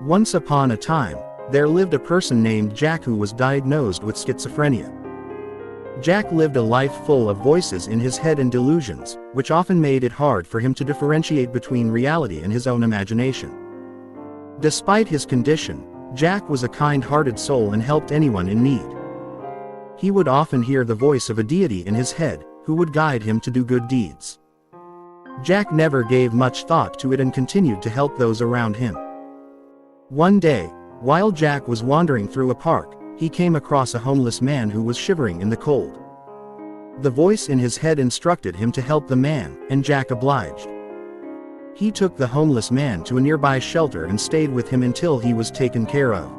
Once upon a time, there lived a person named Jack who was diagnosed with schizophrenia. Jack lived a life full of voices in his head and delusions, which often made it hard for him to differentiate between reality and his own imagination. Despite his condition, Jack was a kind-hearted soul and helped anyone in need. He would often hear the voice of a deity in his head, who would guide him to do good deeds. Jack never gave much thought to it and continued to help those around him. One day, while Jack was wandering through a park, he came across a homeless man who was shivering in the cold. The voice in his head instructed him to help the man, and Jack obliged. He took the homeless man to a nearby shelter and stayed with him until he was taken care of.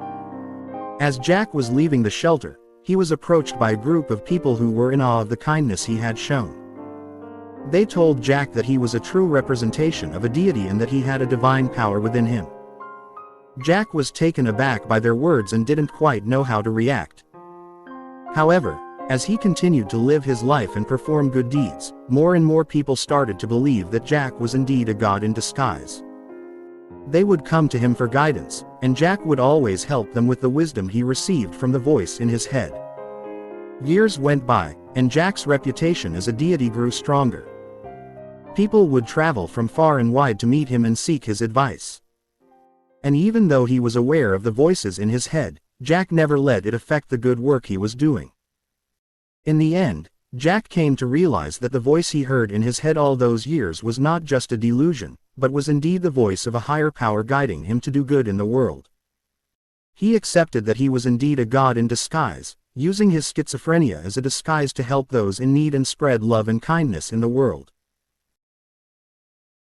As Jack was leaving the shelter, he was approached by a group of people who were in awe of the kindness he had shown. They told Jack that he was a true representation of a deity and that he had a divine power within him. Jack was taken aback by their words and didn't quite know how to react. However, as he continued to live his life and perform good deeds, more and more people started to believe that Jack was indeed a god in disguise. They would come to him for guidance, and Jack would always help them with the wisdom he received from the voice in his head. Years went by, and Jack's reputation as a deity grew stronger. People would travel from far and wide to meet him and seek his advice. And even though he was aware of the voices in his head, Jack never let it affect the good work he was doing. In the end, Jack came to realize that the voice he heard in his head all those years was not just a delusion, but was indeed the voice of a higher power guiding him to do good in the world. He accepted that he was indeed a god in disguise, using his schizophrenia as a disguise to help those in need and spread love and kindness in the world.